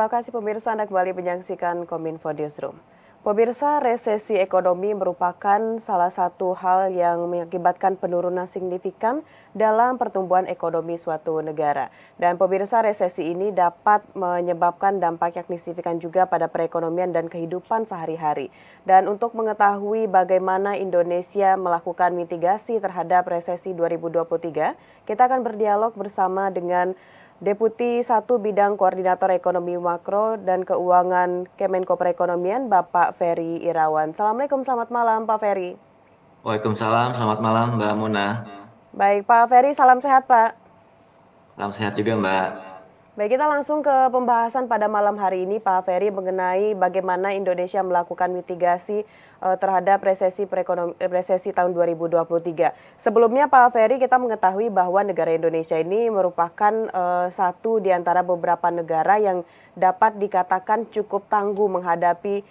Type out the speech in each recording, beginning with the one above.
Terima kasih pemirsa, Anda kembali menyaksikan Kominfo Newsroom. Pemirsa, resesi ekonomi merupakan salah satu hal yang mengakibatkan penurunan signifikan dalam pertumbuhan ekonomi suatu negara. Dan pemirsa, resesi ini dapat menyebabkan dampak yang signifikan juga pada perekonomian dan kehidupan sehari-hari. Dan untuk mengetahui bagaimana Indonesia melakukan mitigasi terhadap resesi 2023, kita akan berdialog bersama dengan Deputi 1 Bidang Koordinator Ekonomi Makro dan Keuangan Kemenko Perekonomian, Bapak Ferry Irawan. Assalamualaikum, selamat malam Pak Ferry. Waalaikumsalam, selamat malam Mbak Muna. Baik Pak Ferry, salam sehat Pak. Salam sehat juga Mbak. Baik, kita langsung ke pembahasan pada malam hari ini Pak Ferry mengenai bagaimana Indonesia melakukan mitigasi terhadap resesi tahun 2023. Sebelumnya Pak Ferry, kita mengetahui bahwa negara Indonesia ini merupakan satu di antara beberapa negara yang dapat dikatakan cukup tangguh menghadapi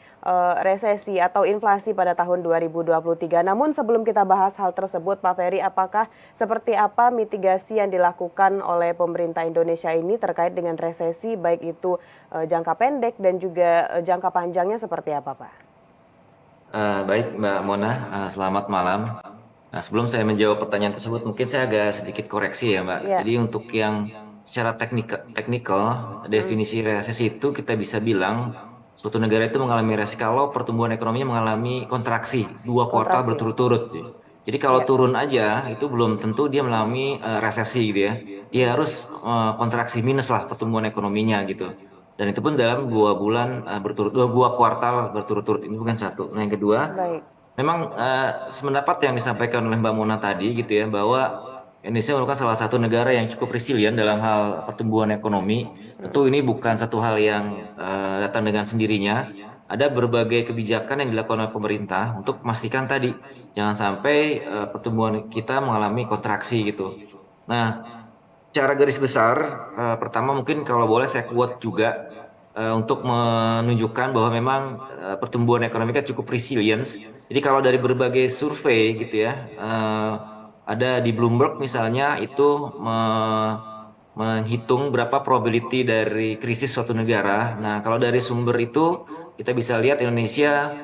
resesi atau inflasi pada tahun 2023. Namun sebelum kita bahas hal tersebut Pak Ferry, apakah seperti apa mitigasi yang dilakukan oleh pemerintah Indonesia ini terkait dengan resesi, baik itu jangka pendek dan juga jangka panjangnya seperti apa Pak? Baik Mbak Mona, selamat malam. Nah, sebelum saya menjawab pertanyaan tersebut, mungkin saya agak sedikit koreksi ya Mbak. Ya. Jadi untuk yang secara teknikal, definisi resesi itu kita bisa bilang suatu negara itu mengalami resesi kalau pertumbuhan ekonominya mengalami kontraksi 2 kuartal Kontraksi. berturut-turut. Jadi kalau Ya. turun aja itu belum tentu dia mengalami resesi gitu ya. Dia harus kontraksi minus lah pertumbuhan ekonominya gitu. Dan itu pun dalam 2 bulan berturut 2 kuartal berturut-turut, ini bukan satu. Nah yang kedua, Baik. memang sependapat yang disampaikan oleh Mbak Mona tadi gitu ya, bahwa Indonesia merupakan salah satu negara yang cukup resilient dalam hal pertumbuhan ekonomi. Tentu ini bukan satu hal yang datang dengan sendirinya. Ada berbagai kebijakan yang dilakukan oleh pemerintah untuk memastikan tadi jangan sampai pertumbuhan kita mengalami kontraksi gitu. Nah, secara garis besar, pertama mungkin kalau boleh saya quote juga untuk menunjukkan bahwa memang pertumbuhan ekonomi kan cukup resilience. Jadi kalau dari berbagai survei gitu ya, ada di Bloomberg misalnya itu menghitung berapa probability dari krisis suatu negara. Nah, kalau dari sumber itu kita bisa lihat Indonesia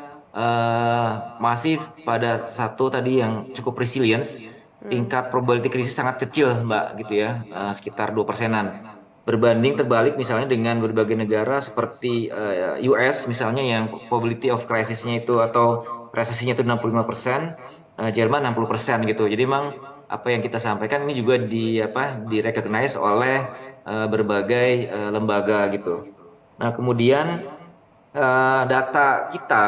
masih pada satu tadi yang cukup resilience, tingkat probability krisis sangat kecil Mbak gitu ya, sekitar 2%-an. Berbanding terbalik misalnya dengan berbagai negara seperti US misalnya yang probability of crisis-nya itu atau resesinya itu 65%, Jerman 60% gitu. Jadi memang apa yang kita sampaikan ini juga di-recognize oleh berbagai lembaga gitu. Nah, kemudian data kita,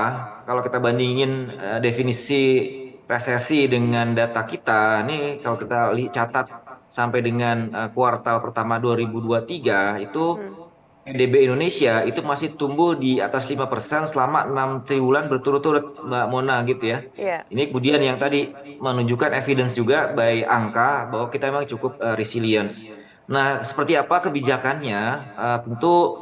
kalau kita bandingin definisi resesi dengan data kita, ini kalau kita catat sampai dengan kuartal pertama 2023 itu PDB Indonesia itu masih tumbuh di atas 5% selama 6 triwulan berturut-turut Mbak Mona gitu ya. Iya. Ini kemudian yang tadi menunjukkan evidence juga by angka bahwa kita memang cukup resilience. Nah, seperti apa kebijakannya? Tentu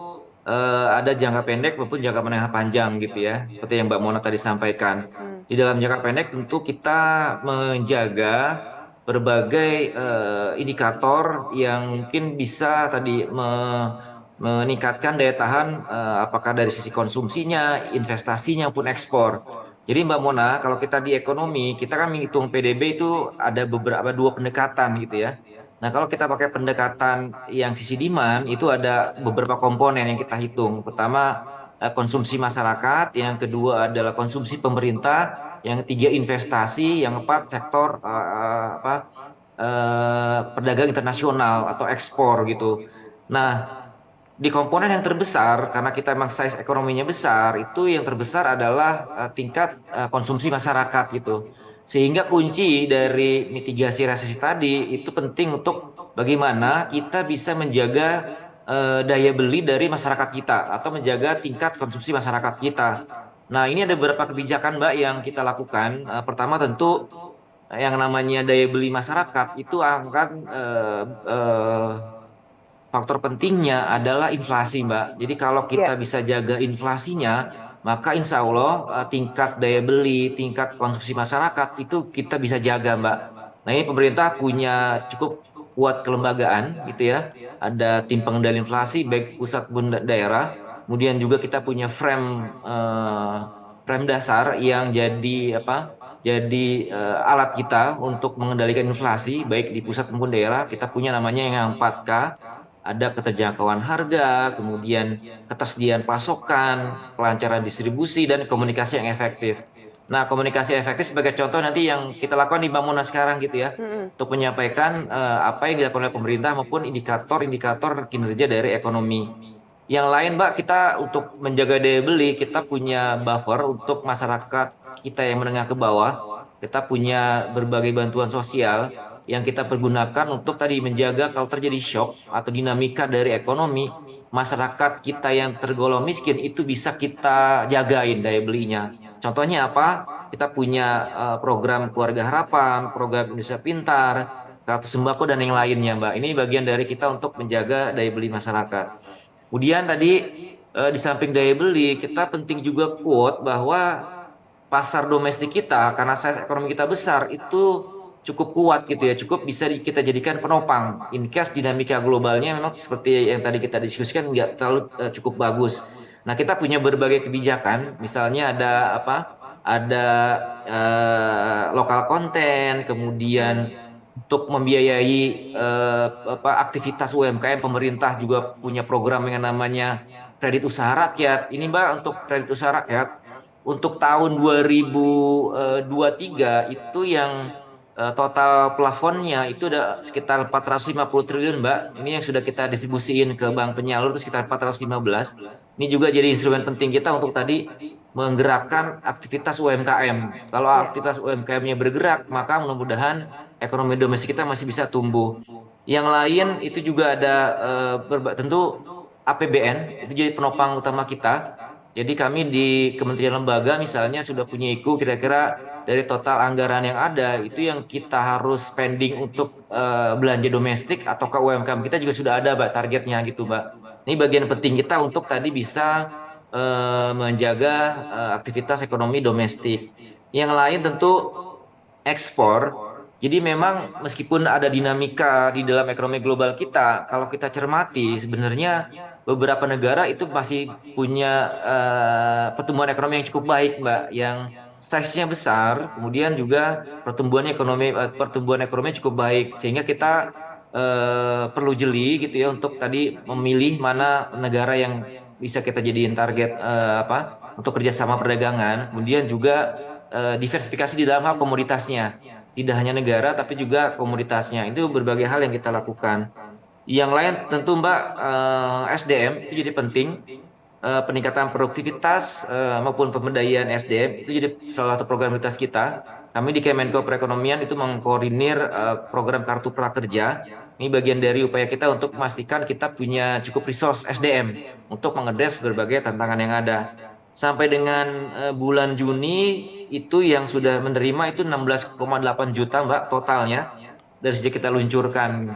ada jangka pendek maupun jangka menengah panjang gitu ya. Seperti yang Mbak Mona tadi sampaikan. Di dalam jangka pendek tentu kita menjaga berbagai indikator yang mungkin bisa tadi meningkatkan daya tahan apakah dari sisi konsumsinya, investasinya maupun ekspor. Jadi Mbak Mona, kalau kita di ekonomi, kita kan menghitung PDB itu ada beberapa dua pendekatan gitu ya. Nah, kalau kita pakai pendekatan yang sisi demand, itu ada beberapa komponen yang kita hitung. Pertama, konsumsi masyarakat, yang kedua adalah konsumsi pemerintah, yang ketiga investasi, yang keempat sektor perdagangan internasional atau ekspor gitu. Nah, di komponen yang terbesar, karena kita memang size ekonominya besar, itu yang terbesar adalah tingkat konsumsi masyarakat gitu. Sehingga kunci dari mitigasi resesi tadi itu penting untuk bagaimana kita bisa menjaga daya beli dari masyarakat kita atau menjaga tingkat konsumsi masyarakat kita. Nah, ini ada beberapa kebijakan Mbak yang kita lakukan. Pertama tentu yang namanya daya beli masyarakat itu akan faktor pentingnya adalah inflasi, Mbak. Jadi kalau Iya. kita bisa jaga inflasinya, maka insya Allah tingkat daya beli, tingkat konsumsi masyarakat itu kita bisa jaga, Mbak. Nah, ini pemerintah punya cukup kuat kelembagaan gitu ya. Ada tim pengendali inflasi baik pusat maupun daerah. Kemudian juga kita punya frame dasar yang jadi Jadi alat kita untuk mengendalikan inflasi baik di pusat maupun daerah. Kita punya namanya yang 4K. Ada keterjangkauan harga, kemudian ketersediaan pasokan, kelancaran distribusi, dan komunikasi yang efektif. Nah, komunikasi efektif sebagai contoh nanti yang kita lakukan di Bang Mona sekarang gitu ya, untuk menyampaikan apa yang dilakukan oleh pemerintah maupun indikator-indikator kinerja dari ekonomi. Yang lain, Mbak, kita untuk menjaga daya beli, kita punya buffer untuk masyarakat kita yang menengah ke bawah. Kita punya berbagai bantuan sosial yang kita pergunakan untuk tadi menjaga kalau terjadi shock atau dinamika dari ekonomi, masyarakat kita yang tergolong miskin itu bisa kita jagain daya belinya. Contohnya apa? Kita punya program Keluarga Harapan, program Indonesia Pintar, kartu sembako dan yang lainnya, Mbak. Ini bagian dari kita untuk menjaga daya beli masyarakat. Kemudian tadi di samping daya beli, kita penting juga quote bahwa pasar domestik kita karena size ekonomi kita besar itu cukup kuat gitu ya, cukup bisa kita jadikan penopang. In case dinamika globalnya memang seperti yang tadi kita diskusikan nggak terlalu cukup bagus. Nah, kita punya berbagai kebijakan, misalnya ada Ada lokal konten, kemudian untuk membiayai aktivitas UMKM, pemerintah juga punya program yang namanya kredit usaha rakyat. Ini Mbak, untuk kredit usaha rakyat untuk tahun 2023 itu yang total plafonnya itu ada sekitar 450 triliun, Mbak. Ini yang sudah kita distribusiin ke bank penyalur itu sekitar 415. Ini juga jadi instrumen penting kita untuk tadi menggerakkan aktivitas UMKM. Kalau Ya. aktivitas UMKM-nya bergerak, maka mudah-mudahan ekonomi domestik kita masih bisa tumbuh. Yang lain itu juga ada tentu APBN, itu jadi penopang utama kita. Jadi kami di kementerian lembaga misalnya sudah punya IKU kira-kira dari total anggaran yang ada itu yang kita harus spending untuk belanja domestik atau ke UMKM kita juga sudah ada, Mbak, targetnya gitu, Mbak. Ini bagian penting kita untuk tadi bisa menjaga aktivitas ekonomi domestik. Yang lain tentu ekspor. Jadi memang meskipun ada dinamika di dalam ekonomi global kita, kalau kita cermati sebenarnya beberapa negara itu masih punya pertumbuhan ekonomi yang cukup baik, Mbak, yang size-nya besar, kemudian juga pertumbuhan ekonomi cukup baik, sehingga kita perlu jeli gitu ya untuk tadi memilih mana negara yang bisa kita jadiin target untuk kerjasama perdagangan, kemudian juga diversifikasi di dalam hal komoditasnya, tidak hanya negara tapi juga komoditasnya. Itu berbagai hal yang kita lakukan. Yang lain tentu Mbak, SDM itu jadi penting. Peningkatan produktivitas maupun pemberdayaan SDM itu jadi salah satu program prioritas kita. Kami di Kemenko Perekonomian itu mengkoordinir program Kartu Prakerja. Ini bagian dari upaya kita untuk memastikan kita punya cukup resource SDM untuk mengadres berbagai tantangan yang ada. Sampai dengan bulan Juni itu yang sudah menerima itu 16,8 juta, Mbak, totalnya dari sejak kita luncurkan.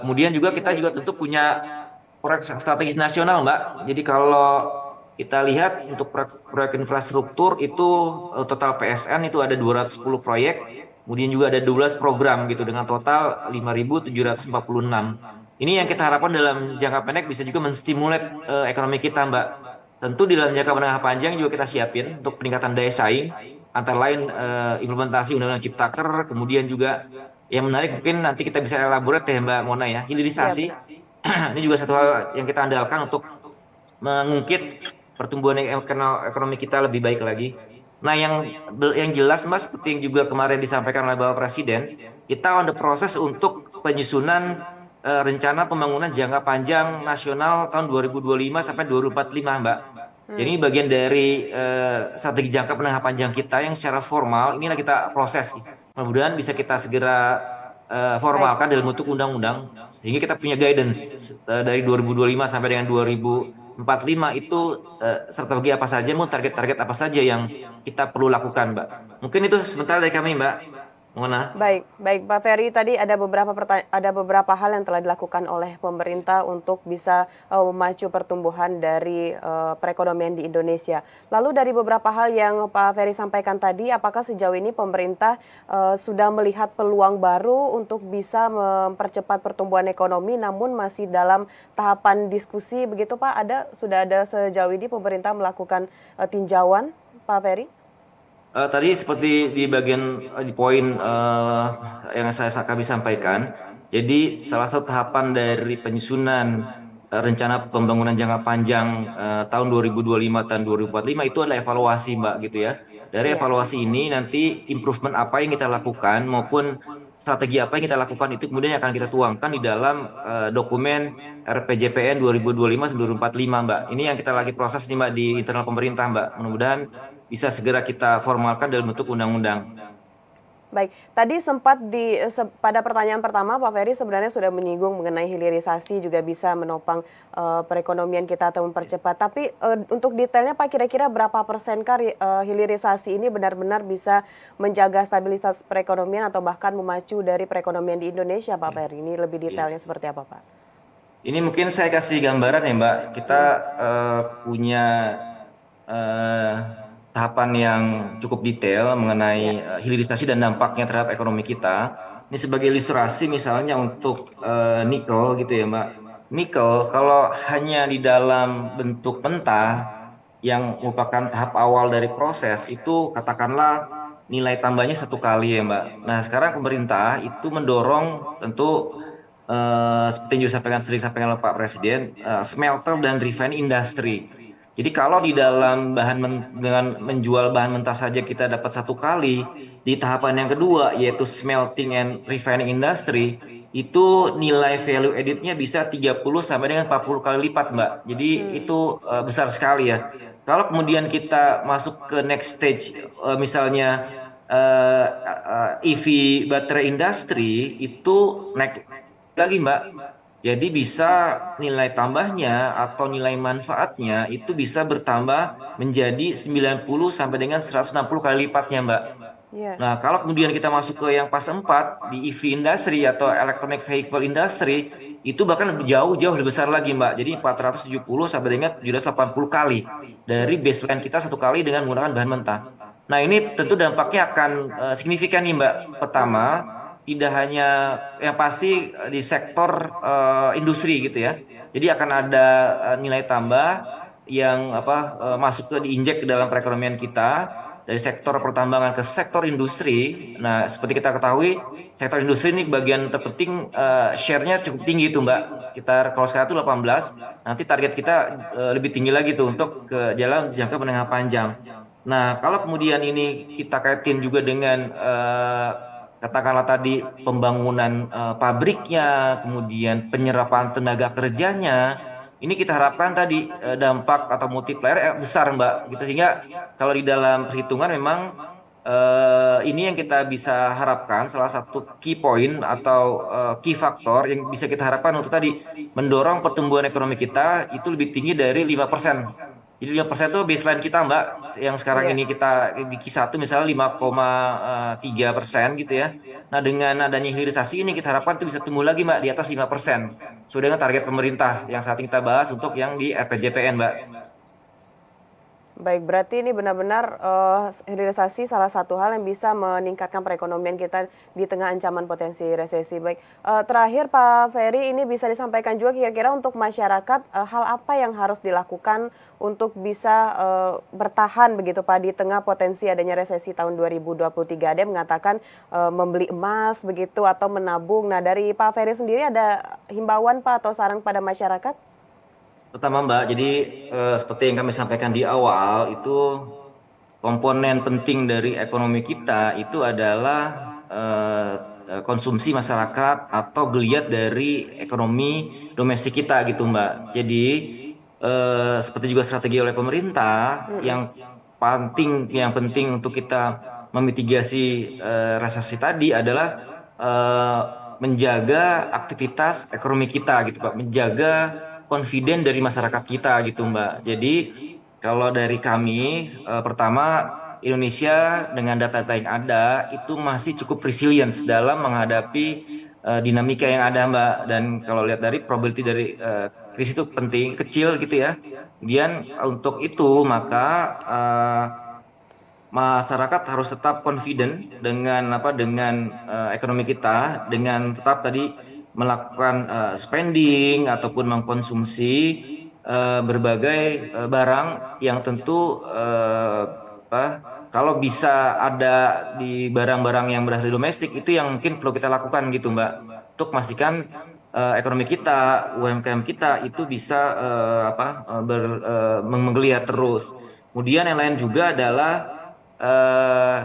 Kemudian juga kita juga tentu punya proyek strategis nasional, Mbak. Jadi kalau kita lihat untuk proyek infrastruktur itu total PSN itu ada 210 proyek, kemudian juga ada 12 program gitu dengan total 5.746. Ini yang kita harapkan dalam jangka pendek bisa juga menstimulat ekonomi kita, Mbak. Tentu di dalam jangka menengah panjang juga kita siapin untuk peningkatan daya saing, antara lain implementasi Undang-Undang Ciptaker, kemudian juga yang menarik mungkin nanti kita bisa elaborate ya Mbak Mona ya, hilirisasi. Ini juga satu hal yang kita andalkan untuk mengungkit pertumbuhan ekonomi kita lebih baik lagi. Nah, yang jelas Mas, seperti yang juga kemarin disampaikan oleh Bapak Presiden, kita on the proses untuk penyusunan rencana pembangunan jangka panjang nasional tahun 2025 sampai 2045, Mbak. Jadi ini bagian dari strategi jangka menengah panjang kita yang secara formal inilah kita proses. Mudah-mudahan bisa kita segera formalkan dalam bentuk undang-undang sehingga kita punya guidance dari 2025 sampai dengan 2045 itu strategi apa saja, target-target apa saja yang kita perlu lakukan, Mbak. Mungkin itu sebentar dari kami, Mbak Mona. Baik, baik Pak Ferry, tadi ada beberapa hal yang telah dilakukan oleh pemerintah untuk bisa memacu pertumbuhan dari perekonomian di Indonesia. Lalu dari beberapa hal yang Pak Ferry sampaikan tadi, apakah sejauh ini pemerintah sudah melihat peluang baru untuk bisa mempercepat pertumbuhan ekonomi, namun masih dalam tahapan diskusi begitu Pak? Sudah ada sejauh ini pemerintah melakukan tinjauan, Pak Ferry? Tadi seperti di bagian di poin yang kami sampaikan, jadi salah satu tahapan dari penyusunan rencana pembangunan jangka panjang tahun 2025 dan 2045 itu adalah evaluasi, Mbak, gitu ya. Dari Iya. evaluasi ini nanti improvement apa yang kita lakukan maupun strategi apa yang kita lakukan itu kemudian akan kita tuangkan di dalam dokumen RPJPN 2025 sampai 2045, Mbak. Ini yang kita lagi proses nih, Mbak, di internal pemerintah, Mbak. Mudah-mudahan bisa segera kita formalkan dalam bentuk undang-undang. Baik, tadi sempat pada pertanyaan pertama Pak Ferry sebenarnya sudah menyinggung mengenai hilirisasi juga bisa menopang perekonomian kita atau mempercepat. Tapi untuk detailnya Pak, kira-kira berapa persenkah hilirisasi ini benar-benar bisa menjaga stabilitas perekonomian atau bahkan memacu dari perekonomian di Indonesia, Pak Ferry? Ini lebih detailnya seperti apa, Pak? Ini mungkin saya kasih gambaran ya, Mbak. Kita punya eh, tahapan yang cukup detail mengenai Ya. hilirisasi dan dampaknya terhadap ekonomi kita. Ini sebagai ilustrasi misalnya untuk nikel gitu ya, Mbak. Nikel kalau hanya di dalam bentuk mentah yang merupakan tahap awal dari proses itu katakanlah nilai tambahnya 1 kali ya, Mbak. Nah, sekarang pemerintah itu mendorong tentu seperti yang juga sering disampaikan oleh Pak Presiden, smelter dan refining industry. Jadi kalau di dalam dengan menjual bahan mentah saja kita dapat 1 kali, di tahapan yang kedua yaitu smelting and refining industry itu nilai value added-nya bisa 30 sampai dengan 40 kali lipat, Mbak. Jadi itu besar sekali ya. Kalau kemudian kita masuk ke next stage, misalnya EV baterai industry itu naik lagi, Mbak. Jadi bisa nilai tambahnya atau nilai manfaatnya itu bisa bertambah menjadi 90 sampai dengan 160 kali lipatnya, Mbak. Ya. Nah, kalau kemudian kita masuk ke yang fase 4 di EV industry atau electronic vehicle industry, itu bahkan lebih jauh lebih besar lagi, Mbak. Jadi 470 sampai dengan 780 kali dari baseline kita 1 kali dengan menggunakan bahan mentah. Nah, ini tentu dampaknya akan signifikan nih, Mbak. Pertama, tidak hanya yang pasti di sektor industri gitu ya. Jadi akan ada nilai tambah yang masuk ke diinjek ke dalam perekonomian kita dari sektor pertambangan ke sektor industri. Nah, seperti kita ketahui, sektor industri ini bagian terpenting share-nya cukup tinggi itu, Mbak. Kita kalau sekarang itu 18, nanti target kita lebih tinggi lagi tuh untuk ke jalan jangka menengah panjang. Nah, kalau kemudian ini kita kaitin juga dengan katakanlah tadi pembangunan pabriknya, kemudian penyerapan tenaga kerjanya, ini kita harapkan tadi dampak atau multiplier besar, Mbak. Gitu sehingga kalau di dalam perhitungan memang ini yang kita bisa harapkan salah satu key point atau key faktor yang bisa kita harapkan untuk tadi mendorong pertumbuhan ekonomi kita itu lebih tinggi dari 5%. Jadi 5% itu baseline kita, Mbak, yang sekarang Iya. ini kita di Q1 misalnya 5,3% gitu ya. Nah, dengan adanya hilirisasi ini kita harapkan itu bisa tumbuh lagi, Mbak, di atas 5%. Sesuai dengan target pemerintah yang saat ini kita bahas untuk yang di RPJPN, Mbak. Baik, berarti ini benar-benar hilirisasi salah satu hal yang bisa meningkatkan perekonomian kita di tengah ancaman potensi resesi. Baik, terakhir Pak Ferry, ini bisa disampaikan juga kira-kira untuk masyarakat hal apa yang harus dilakukan untuk bisa bertahan begitu Pak di tengah potensi adanya resesi tahun 2023. Ada yang mengatakan membeli emas begitu atau menabung. Nah, dari Pak Ferry sendiri ada himbauan Pak atau saran pada masyarakat? Pertama, Mbak, jadi seperti yang kami sampaikan di awal itu komponen penting dari ekonomi kita itu adalah konsumsi masyarakat atau geliat dari ekonomi domestik kita gitu, Mbak. Jadi seperti juga strategi oleh pemerintah yang penting untuk kita memitigasi resesi tadi adalah eh, menjaga aktivitas ekonomi kita gitu, Pak, menjaga confident dari masyarakat kita gitu, Mbak. Jadi kalau dari kami pertama Indonesia dengan data-data yang ada itu masih cukup resilience dalam menghadapi dinamika yang ada, Mbak. Dan kalau lihat dari probability dari krisis itu penting kecil gitu ya. Kemudian untuk itu maka masyarakat harus tetap confident dengan ekonomi kita, dengan tetap tadi melakukan spending ataupun mengkonsumsi berbagai barang yang tentu apa kalau bisa ada di barang-barang yang berasal dari domestik itu yang mungkin perlu kita lakukan gitu, Mbak, untuk memastikan ekonomi kita, UMKM kita itu bisa menggeliat terus. Kemudian yang lain juga adalah eh,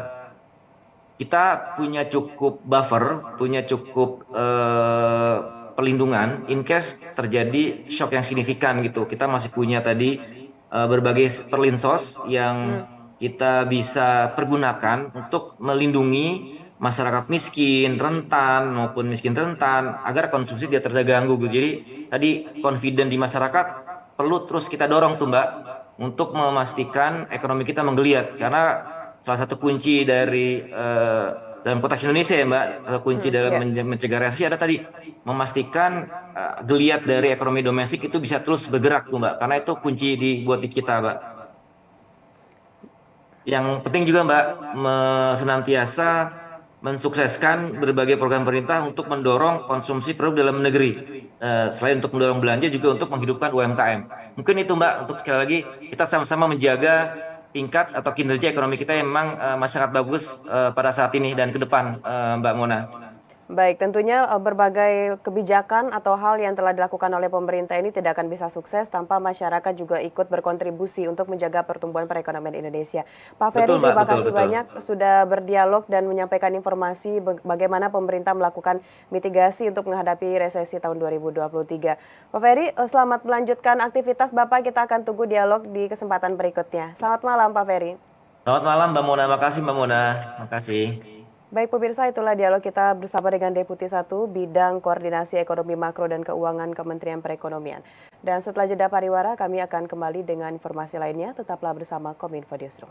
kita punya cukup buffer, punya cukup pelindungan in case terjadi shock yang signifikan gitu. Kita masih punya tadi berbagai perlinsos yang kita bisa pergunakan untuk melindungi masyarakat miskin, rentan maupun miskin rentan agar konsumsi tidak terganggu gitu. Jadi tadi confident di masyarakat perlu terus kita dorong tuh, Mbak, untuk memastikan ekonomi kita menggeliat karena salah satu kunci dari dalam konteks Indonesia ya, Mbak, kunci dalam Ya. mencegah resesi ada tadi memastikan geliat dari ekonomi domestik itu bisa terus bergerak tuh, Mbak, karena itu kunci buat di kita, Mbak. Yang penting juga, Mbak, senantiasa mensukseskan berbagai program pemerintah untuk mendorong konsumsi produk dalam negeri. Selain untuk mendorong belanja juga untuk menghidupkan UMKM. Mungkin itu, Mbak, untuk sekali lagi kita sama-sama menjaga tingkat atau kinerja ekonomi kita yang memang masih sangat bagus pada saat ini dan ke depan, Mbak Mona. Baik, tentunya berbagai kebijakan atau hal yang telah dilakukan oleh pemerintah ini tidak akan bisa sukses tanpa masyarakat juga ikut berkontribusi untuk menjaga pertumbuhan perekonomian Indonesia. Pak Ferry, Betul, Mbak, terima betul, kasih betul. banyak sudah berdialog dan menyampaikan informasi bagaimana pemerintah melakukan mitigasi untuk menghadapi resesi tahun 2023. Pak Ferry, selamat melanjutkan aktivitas Bapak. Kita akan tunggu dialog di kesempatan berikutnya. Selamat malam, Pak Ferry. Selamat malam, Mbak Mona. Makasih, Mbak Mona. Makasih. Baik pemirsa, itulah dialog kita bersama dengan Deputi 1 Bidang Koordinasi Ekonomi Makro dan Keuangan Kementerian Perekonomian. Dan setelah jeda pariwara, kami akan kembali dengan informasi lainnya. Tetaplah bersama Kominfo Newsroom.